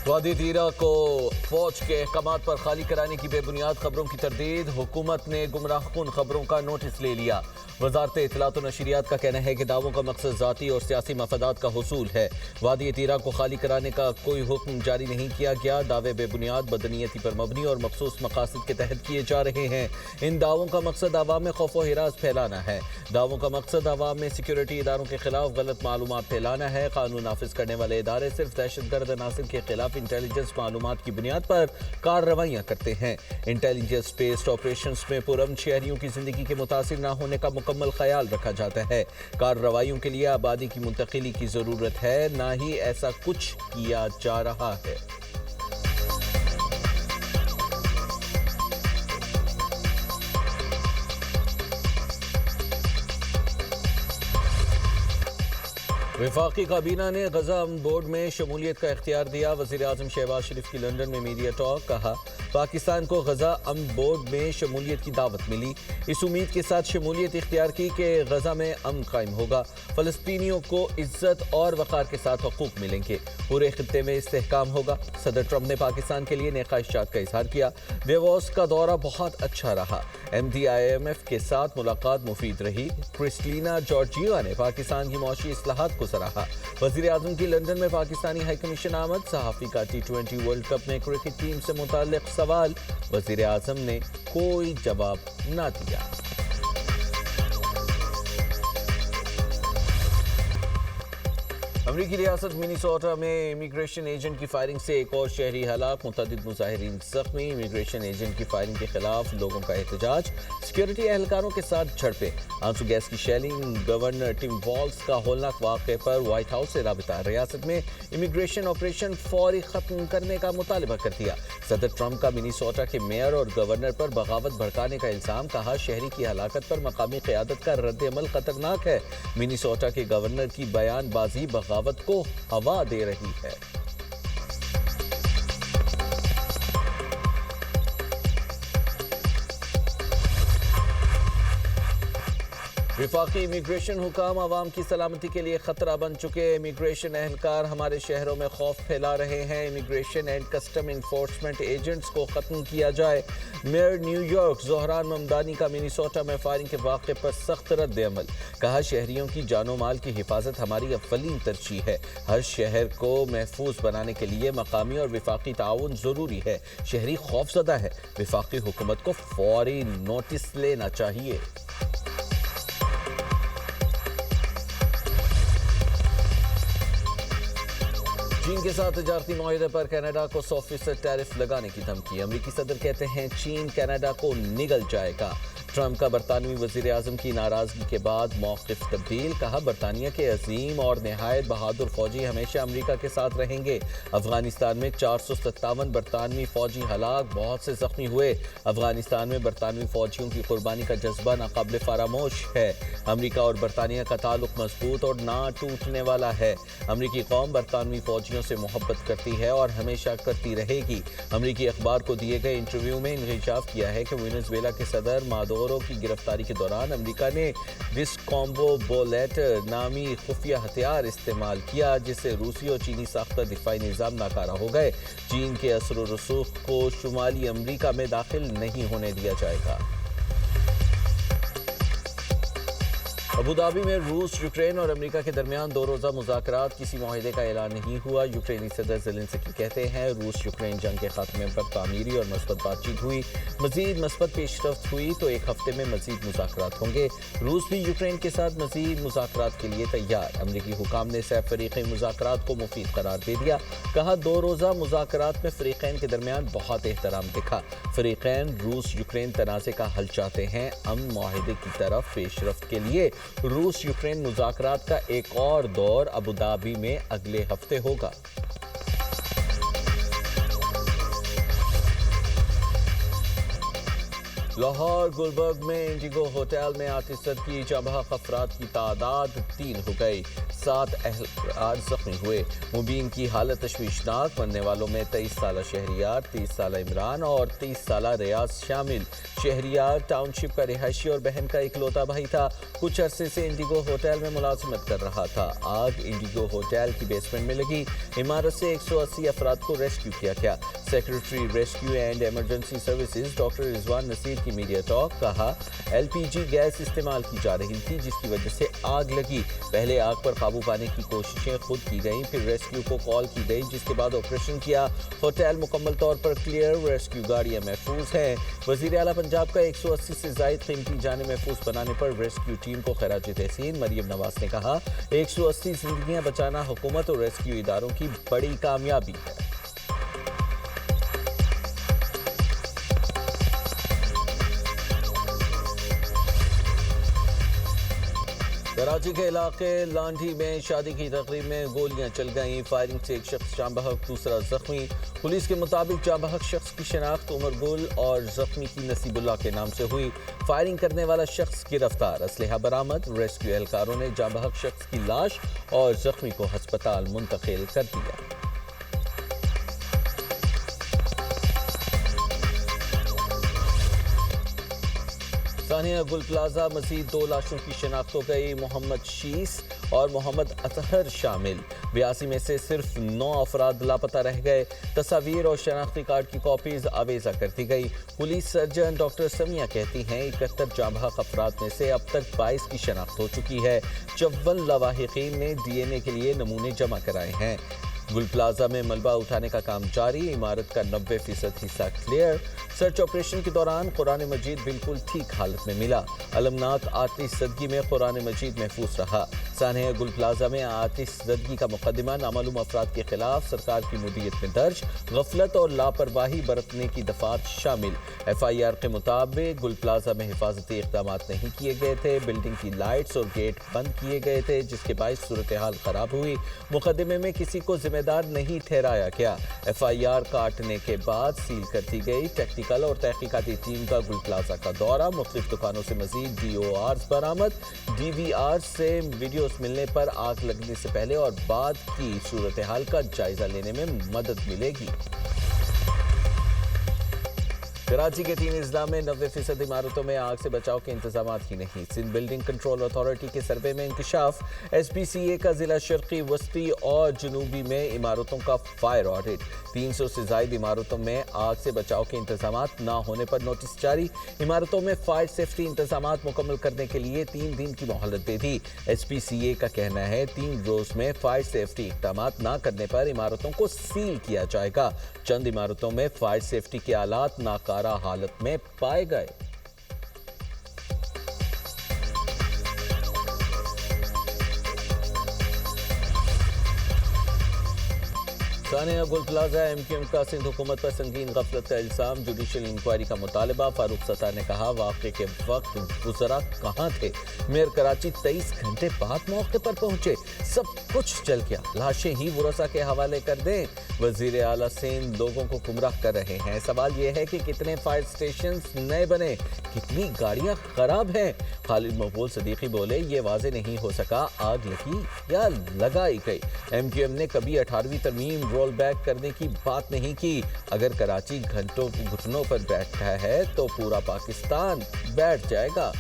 وادی تیرا کو فوج کے احکامات پر خالی کرانے کی بے بنیاد خبروں کی تردید، حکومت نے گمراہ کن خبروں کا نوٹس لے لیا۔ وزارت اطلاعات و نشریات کا کہنا ہے کہ دعووں کا مقصد ذاتی اور سیاسی مفادات کا حصول ہے۔ وادی تیرا کو خالی کرانے کا کوئی حکم جاری نہیں کیا گیا۔ دعوے بے بنیاد، بدنیتی پر مبنی اور مخصوص مقاصد کے تحت کیے جا رہے ہیں۔ ان دعووں کا مقصد عوام میں خوف و ہراس پھیلانا ہے۔ دعووں کا مقصد عوام میں سیکیورٹی اداروں کے خلاف غلط معلومات پھیلانا ہے۔ قانون نافذ کرنے والے ادارے صرف دہشت گرد عناصر کے خلاف انٹیلیجنس معلومات کی بنیاد پر کارروائیاں کرتے ہیں۔ انٹیلیجنس بیسڈ آپریشنز میں پرامن شہریوں کی زندگی کے متاثر نہ ہونے کا مکمل خیال رکھا جاتا ہے۔ کارروائیوں کے لیے آبادی کی منتقلی کی ضرورت ہے، نہ ہی ایسا کچھ کیا جا رہا ہے۔ وفاقی کابینہ نے غزہ امن بورڈ میں شمولیت کا اختیار دیا۔ وزیر اعظم شہباز شریف کی لندن میں میڈیا ٹاک، کہا پاکستان کو غزہ امن بورڈ میں شمولیت کی دعوت ملی، اس امید کے ساتھ شمولیت اختیار کی کہ غزہ میں امن قائم ہوگا، فلسطینیوں کو عزت اور وقار کے ساتھ حقوق ملیں گے، پورے خطے میں استحکام ہوگا۔ صدر ٹرمپ نے پاکستان کے لیے نیک خواہشات کا اظہار کیا۔ دیووس کا دورہ بہت اچھا رہا، MD-IMF کے ساتھ ملاقات مفید رہی۔ کرسٹلینا جارجیوا نے پاکستان کی معاشی اصلاحات کو سراہا۔ وزیر اعظم کی لندن میں پاکستانی ہائی کمیشن آمد۔ صحافی کا T20 ورلڈ کپ میں کرکٹ ٹیم سے متعلق سوال، وزیر اعظم نے کوئی جواب نہ دیا۔ امریکی ریاست منیسوٹا میں امیگریشن ایجنٹ کی فائرنگ سے ایک اور شہری ہلاک، متعدد مظاہرین زخمی۔ امیگریشن ایجنٹ کی فائرنگ کے خلاف لوگوں کا احتجاج، سیکیورٹی اہلکاروں کے ساتھ جھڑپیں، آنسو گیس کی شیلنگ۔ گورنر ٹم والز کا ہولناک واقعے پر وائٹ ہاؤس سے رابطہ، ریاست میں امیگریشن آپریشن فوری ختم کرنے کا مطالبہ کر دیا۔ صدر ٹرمپ کا منیسوٹا کے میئر اور گورنر پر بغاوت بھڑکانے کا الزام، کہا شہری کی ہلاکت پر مقامی قیادت کا رد عمل خطرناک ہے۔ منیسوٹا کے گورنر کی بیان بازی بغاوت کو ہوا دے رہی ہے۔ وفاقی امیگریشن حکام عوام کی سلامتی کے لیے خطرہ بن چکے۔ امیگریشن اہلکار ہمارے شہروں میں خوف پھیلا رہے ہیں، immigration and custom enforcement agents کو ختم کیا جائے۔ Mayor new York Dhahran Mamdani کا منیسوٹا میں فائرنگ کے واقعے پر سخت رد عمل، کہا شہریوں کی جان و مال کی حفاظت ہماری اولین ترجیح ہے، ہر شہر کو محفوظ بنانے کے لیے مقامی اور وفاقی تعاون ضروری ہے، شہری خوف زدہ ہے، وفاقی حکومت کو فوری نوٹس لینا چاہیے۔ چین کے ساتھ تجارتی معاہدے پر کینیڈا کو 100% ٹیرف لگانے کی دھمکی، امریکی صدر کہتے ہیں چین کینیڈا کو نگل جائے گا۔ ٹرمپ کا برطانوی وزیر اعظم کی ناراضگی کے بعد موقف تبدیل، کہا برطانیہ کے عظیم اور نہایت بہادر فوجی ہمیشہ امریکہ کے ساتھ رہیں گے۔ افغانستان میں 457 برطانوی فوجی ہلاک، بہت سے زخمی ہوئے۔ افغانستان میں برطانوی فوجیوں کی قربانی کا جذبہ ناقابل فراموش ہے۔ امریکہ اور برطانیہ کا تعلق مضبوط اور نہ ٹوٹنے والا ہے۔ امریکی قوم برطانوی فوجیوں سے محبت کرتی ہے اور ہمیشہ کرتی رہے گی۔ امریکی اخبار کو دیے گئے انٹرویو میں انکشاف کیا ہے کہ وینزویلا کے صدر مادورو کی گرفتاری کے دوران امریکہ نے ڈسکومبو بولیٹ نامی خفیہ ہتھیار استعمال کیا، جس سے روسی اور چینی ساختہ دفاعی نظام ناکارہ ہو گئے۔ چین کے اثر و رسوخ کو شمالی امریکہ میں داخل نہیں ہونے دیا جائے گا۔ ابوظہبی میں روس، یوکرین اور امریکہ کے درمیان 2 روزہ مذاکرات، کسی معاہدے کا اعلان نہیں ہوا۔ یوکرینی صدر زیلنسکی کہتے ہیں روس یوکرین جنگ کے خاتمے پر تعمیری اور مثبت بات چیت ہوئی، مزید مثبت پیش رفت ہوئی تو ایک ہفتے میں مزید مذاکرات ہوں گے۔ روس بھی یوکرین کے ساتھ مزید مذاکرات کے لیے تیار۔ امریکی حکام نے سہ فریقی مذاکرات کو مفید قرار دے دیا، کہا 2 روزہ مذاکرات میں فریقین کے درمیان بہت احترام دکھا، فریقین روس یوکرین تنازع کا حل چاہتے ہیں، امن معاہدے کی طرف پیش رفت کے لیے روس یوکرین مذاکرات کا ایک اور دور ابوظہبی میں اگلے ہفتے ہوگا۔ لاہور گلبرگ میں انڈیگو ہوٹل میں آتش زدگی، جاں بحق افراد کی تعداد 3 ہو گئی، 7 افراد زخمی ہوئے۔ مبین کی حالت تشویشناک، مرنے والوں میں 23 سالہ شہریار، 30 سالہ عمران اور 30 سالہ ریاض شامل۔ شہریار ٹاؤن شپ کا رہائشی اور بہن کا اکلوتا بھائی تھا، کچھ عرصے سے انڈیگو ہوٹل میں ملازمت کر رہا تھا۔ آگ انڈیگو ہوٹل کی بیسمنٹ میں لگی عمارت سے 180 افراد کو ریسکیو کیا گیا۔ Secretary rescue and emergency services doctor Rizwan Naseer کی میڈیا ٹاک، کہا LPG گیس استعمال کی جا رہی تھی جس کی وجہ سے آگ لگی۔ پہلے آگ پر قابو پانے کی کوششیں خود کی گئیں، پھر ریسکیو کو کال کی گئی جس کے بعد آپریشن کیا۔ ہوٹل مکمل طور پر کلیئر، ریسکیو گاڑیاں محفوظ ہیں۔ وزیر اعلیٰ پنجاب کا 180 سے زائد قیمتی جانیں محفوظ بنانے پر ریسکیو ٹیم کو خراج تحسین۔ مریم نواز نے کہا 180 زندگیاں بچانا حکومت اور ریسکیو اداروں کی بڑی کامیابی ہے۔ کراچی کے علاقے لانڈھی میں شادی کی تقریب میں گولیاں چل گئیں، فائرنگ سے ایک شخص جاں بحق، دوسرا زخمی۔ پولیس کے مطابق جاں بحق شخص کی شناخت عمر گل اور زخمی کی نصیب اللہ کے نام سے ہوئی۔ فائرنگ کرنے والا شخص گرفتار، اسلحہ برآمد۔ ریسکیو اہلکاروں نے جاں بحق شخص کی لاش اور زخمی کو ہسپتال منتقل کر دیا۔ ثانیہ گل پلازہ مزید 2 لاشوں کی شناخت ہو گئی، محمد شیس اور محمد اطہر شامل۔ 82 میں سے صرف 9 افراد لاپتہ رہ گئے۔ تصاویر اور شناختی کارڈ کی کاپیز آویزہ کر دی گئی۔ پولیس سرجن ڈاکٹر سمیہ کہتی ہیں 71 جاں بحق افراد میں سے اب تک 22 کی شناخت ہو چکی ہے۔ 54 لواحقین نے DNA کے لیے نمونے جمع کرائے ہیں۔ گل پلازہ میں ملبہ اٹھانے کا کام جاری، عمارت کا 90% حصہ کلیئر۔ سرچ آپریشن کے دوران قرآن مجید بالکل ٹھیک حالت میں ملا۔ المناک آتش زدگی میں قرآن مجید محفوظ رہا۔ سانحہ گل پلازہ میں آتش زدگی کا مقدمہ نامعلوم افراد کے خلاف سرکار کی مدیریت میں درج، غفلت اور لاپرواہی برتنے کی دفعات شامل۔ FIR کے مطابق گل پلازہ میں حفاظتی اقدامات نہیں کیے گئے تھے، بلڈنگ کی لائٹس اور گیٹ بند کیے گئے تھے جس کے باعث صورتحال خراب ہوئی۔ مقدمے میں کسی کو ذمہ دار نہیں ٹھہرایا گیا۔ FIR کاٹنے کے بعد سیل کر دی گئی۔ ٹیکنیکل اور تحقیقاتی ٹیم کا گل پلازہ کا دورہ، مختلف دکانوں سے مزید DORs برآمد۔ DVR سے ویڈیوز ملنے پر آگ لگنے سے پہلے اور بعد کی صورتحال کا جائزہ لینے میں مدد ملے گی۔ کراچی کے 3 اضلاع میں 90% عمارتوں میں آگ سے بچاؤ کے انتظامات ہی نہیں۔ سندھ بلڈنگ کنٹرول اتھارٹی کے سروے میں انکشاف، SPCA کا ضلع شرقی، وسطی اور جنوبی میں عمارتوں کا فائر آڈٹ۔ 300 سے زائد عمارتوں میں آگ سے بچاؤ کے انتظامات نہ ہونے پر نوٹس جاری۔ عمارتوں میں فائر سیفٹی انتظامات مکمل کرنے کے لیے 3 دن کی مہلت دے دی۔ SPCA کا کہنا ہے 3 روز میں فائر سیفٹی اقدامات نہ کرنے پر عمارتوں کو سیل کیا جائے گا۔ چند عمارتوں میں فائر سیفٹی کے آلات ناکارہ حالت میں پائے گئے۔ ثانیہ گل پلازہ MQM کا سندھ حکومت پر سنگین غفلت کا الزام، جوڈیشل انکوائری کا مطالبہ۔ فاروق ستار نے کہا واقعے کے وقت وزراء کہاں تھے؟ میئر کراچی 23 گھنٹے بعد موقع پر پہنچے، سب کچھ چل گیا، لاشیں ہی ورثاء کے حوالے کر دیں۔ وزیر اعلیٰ سندھ لوگوں کو گمراہ کر رہے ہیں۔ سوال یہ ہے کہ کتنے فائر سٹیشنز نئے بنے، کتنی گاڑیاں خراب ہیں؟ خالد مقبول صدیقی بولے یہ واضح نہیں ہو سکا آگ لگی یا لگائی گئی۔ MQM نے کبھی 18ویں ترمیم رول بیک کرنے کی بات نہیں کی۔ اگر کراچی گھٹنوں پر بیٹھا ہے تو پورا پاکستان بیٹھ جائے گا۔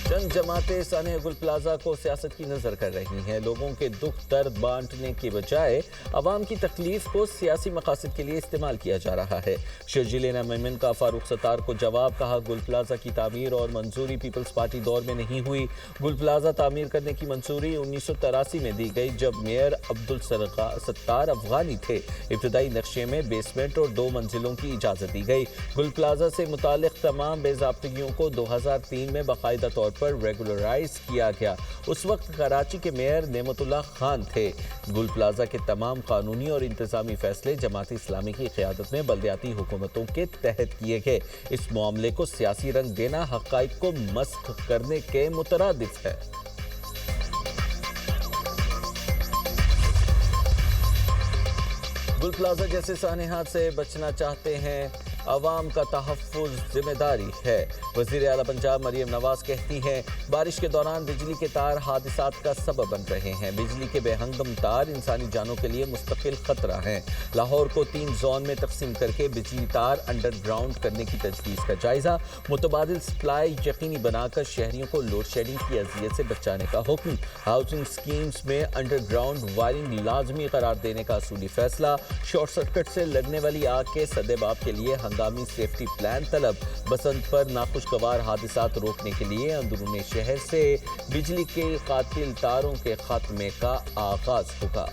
چند جماعتیں ثانیہ گل پلازہ کو سیاست کی نظر کر رہی ہیں۔ لوگوں کے دکھ درد بانٹنے کے بجائے عوام کی تکلیف کو سیاسی مقاصد کے لیے استعمال کیا جا رہا ہے۔ شرجیل امین کا فاروق ستار کو جواب، کہا گل پلازہ کی تعمیر اور منظوری پیپلز پارٹی دور میں نہیں ہوئی۔ گل پلازہ تعمیر کرنے کی منظوری 1983 میں دی گئی جب میئر عبدالستار افغانی تھے۔ ابتدائی نقشے میں بیسمنٹ اور 2 منزلوں کی اجازت دی گئی۔ گل پلازہ سے متعلق تمام بے ضابطگیوں کو 2003 میں باقاعدہ طور پر ریگولرائز کیا گیا۔ اس وقت کراچی کے میئر نعمت اللہ خان تھے۔ گل پلازہ کے تمام قانونی اور انتظامی فیصلے جماعت اسلامی کی قیادت میں بلدیاتی حکومتوں کے تحت کیے گئے۔ اس معاملے کو سیاسی رنگ دینا حقائق کو مسخ کرنے کے مترادف ہے۔ گل ٹول پلازا جیسے سانحات سے بچنا چاہتے ہیں، عوام کا تحفظ ذمہ داری ہے۔ وزیر اعلیٰ پنجاب مریم نواز کہتی ہیں بارش کے دوران بجلی کے تار حادثات کا سبب بن رہے ہیں۔ بجلی کے بے ہنگم تار انسانی جانوں کے لیے مستقل خطرہ ہیں۔ لاہور کو 3 زون میں تقسیم کر کے بجلی تار انڈر گراؤنڈ کرنے کی تجویز کا جائزہ۔ متبادل سپلائی یقینی بنا کر شہریوں کو لوڈ شیڈنگ کی اذیت سے بچانے کا حکم۔ ہاؤسنگ اسکیمز میں انڈر گراؤنڈ وائرنگ لازمی قرار دینے کا اصولی فیصلہ۔ شارٹ سرکٹ سے لگنے والی آگ کے سدباب کے لیے ہنگامی سیفٹی پلان طلب۔ بسنت پر ناخوشگوار حادثات روکنے کے لیے اندرون شہر سے بجلی کے قاتل تاروں کے خاتمے کا آغاز ہوگا۔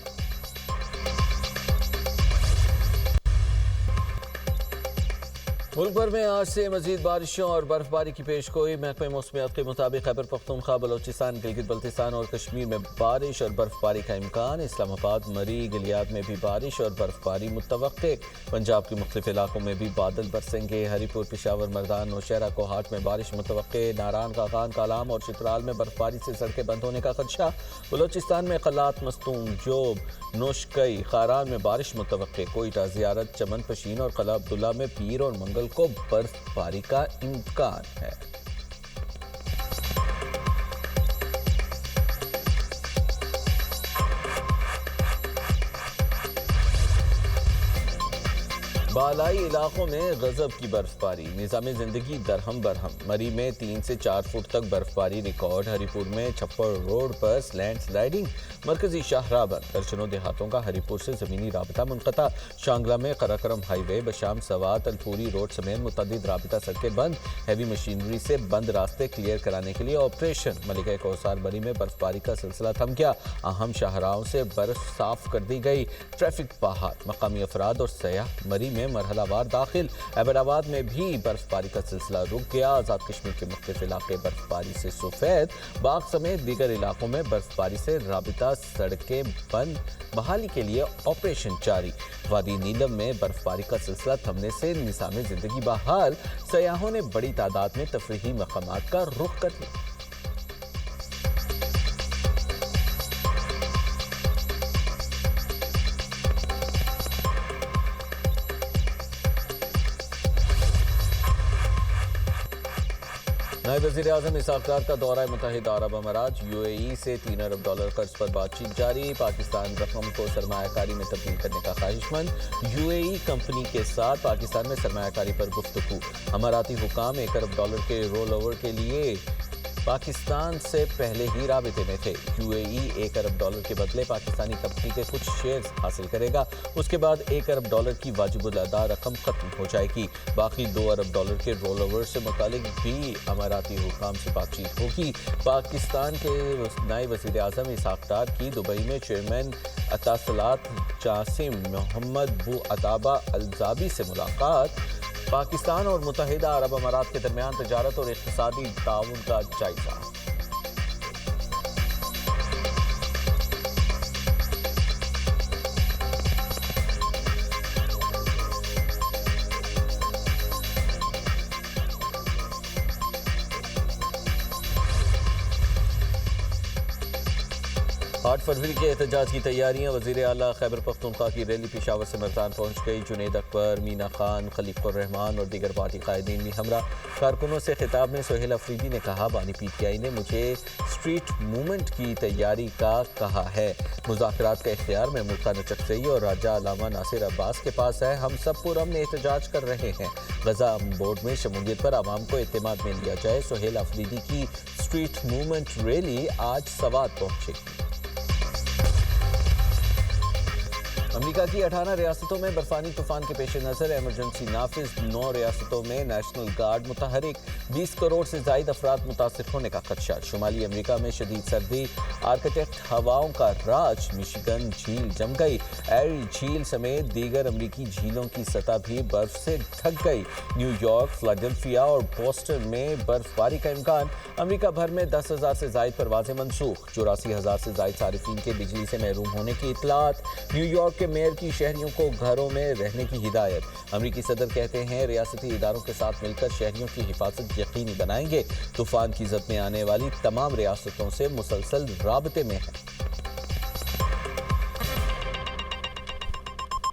ملک بھر میں آج سے مزید بارشوں اور برف باری کی پیش گوئی۔ محکمہ موسمیات کے مطابق خیبر پختونخوا، بلوچستان، گلگت بلتستان اور کشمیر میں بارش اور برف باری کا امکان۔ اسلام آباد، مری، گلیات میں بھی بارش اور برف باری متوقع۔ پنجاب کے مختلف علاقوں میں بھی بادل برسیں گے۔ ہری پور، پشاور، مردان، نوشہرہ، کوہاٹ میں بارش متوقع۔ ناران، خاقان، کالام اور چترال میں برف باری سے سڑکیں بند ہونے کا خدشہ۔ بلوچستان میں قلات، مستونگ، جوب، نوشکئی، خاران میں بارش متوقع۔ کوئٹہ، زیارت، چمن پشین اور قلعہ عبداللہ میں پیر اور منگل کو برف باری کا امکان ہے۔ بالائی علاقوں میں غضب کی برف باری، نظام زندگی درہم برہم۔ مری میں 3 سے 4 فٹ تک برف باری ریکارڈ۔ ہری پور میں چھپڑ روڈ پر لینڈ سلائیڈنگ، مرکزی شاہراہ بند۔ درجنوں دیہاتوں کا ہری پور سے زمینی رابطہ منقطع۔ شانگلہ میں قراقرم ہائی وے، بشام سوات، الپوری روڈ سمیت متعدد رابطہ سڑکیں بند۔ ہیوی مشینری سے بند راستے کلیئر کرانے کے لیے آپریشن۔ ملکہ کوثر مری میں برف باری کا سلسلہ تھم گیا، اہم شاہراہوں سے برف صاف کر دی گئی۔ ٹریفک بحال، مقامی افراد اور سیاح مری میں مرحلہ وار داخل۔ ایبٹ آباد میں بھی برف باری کا سلسلہ رک گیا۔ آزاد کشمیر کے مختلف علاقے برف باری سے سفید، باغ سمیت دیگر علاقوں میں برف باری سے رابطہ سڑکیں بند، بحالی کے لیے آپریشن جاری۔ وادی نیلم میں برف باری کا سلسلہ تھمنے سے نظام زندگی بحال، سیاحوں نے بڑی تعداد میں تفریحی مقامات کا رخ کر لیا۔ نائب وزیر اعظم اسحاق ڈار کا دورہ متحدہ عرب امارات، یو اے ای سے $3 ارب قرض پر بات چیت جاری۔ پاکستان رقم کو سرمایہ کاری میں تبدیل کرنے کا خواہش مند، یو اے ای کمپنی کے ساتھ پاکستان میں سرمایہ کاری پر گفتگو۔ اماراتی حکام $1 ارب کے رول اوور کے لیے پاکستان سے پہلے ہی رابطے میں تھے۔ یو اے ای $1 ارب کے بدلے پاکستانی کمپنی کے کچھ شیئرز حاصل کرے گا۔ اس کے بعد $1 ارب کی واجب الادا رقم ختم ہو جائے گی۔ باقی $2 ارب کے رول اوور سے متعلق بھی اماراتی حکام سے بات چیت ہوگی۔ پاکستان کے نائب وزیر اعظم اسحاق ڈار کی دبئی میں چیئرمین اتصالات جاسم محمد بو عطابہ الزابی سے ملاقات۔ پاکستان اور متحدہ عرب امارات کے درمیان تجارت اور اقتصادی تعاون کا جائزہ۔ آٹھ فروری کے احتجاج کی تیاریاں، وزیر اعلیٰ خیبر پختونخوا کی ریلی پشاور سے ملتان پہنچ گئی۔ جنید اکبر، مینا خان، خلیق الرحمان اور دیگر پارٹی قائدین بھی ہمراہ۔ کارکنوں سے خطاب میں سہیل افریدی نے کہا بانی پی ٹی آئی نے مجھے اسٹریٹ موومنٹ کی تیاری کا کہا ہے۔ مذاکرات کا اختیار محمود خان چکسئی اور راجہ علامہ ناصر عباس کے پاس ہے۔ ہم سب پرامن احتجاج کر رہے ہیں۔ غزہ امن بورڈ میں شمولیت پر عوام کو اعتماد میں لیا جائے۔ سہیل افریدی کی اسٹریٹ موومنٹ ریلی آج سوات پہنچے گی۔ امریکہ کی 18 ریاستوں میں برفانی طوفان کے پیش نظر ایمرجنسی نافذ، 9 ریاستوں میں نیشنل گارڈ متحرک، 20 کروڑ سے زائد افراد متاثر ہونے کا خدشہ۔ شمالی امریکہ میں شدید سردی، آرکٹک ہواؤں کا راج، مشیگن جھیل جم گئی، ایری جھیل سمیت دیگر امریکی جھیلوں کی سطح بھی برف سے ڈھک گئی۔ نیو یارک، فلاڈیلفیا اور بوسٹن میں برف باری کا امکان۔ امریکہ بھر میں 10,000 سے زائد پروازیں منسوخ، 84,000 سے زائد صارفین کے بجلی سے محروم ہونے کی اطلاعات۔ نیو یارک کے میئر کی شہریوں کو گھروں میں رہنے کی ہدایت۔ امریکی صدر کہتے ہیں ریاستی اداروں کے ساتھ مل کر شہریوں کی حفاظت یقینی بنائیں گے۔ طوفان کی زد میں آنے والی تمام ریاستوں سے مسلسل رابطے میں ہیں۔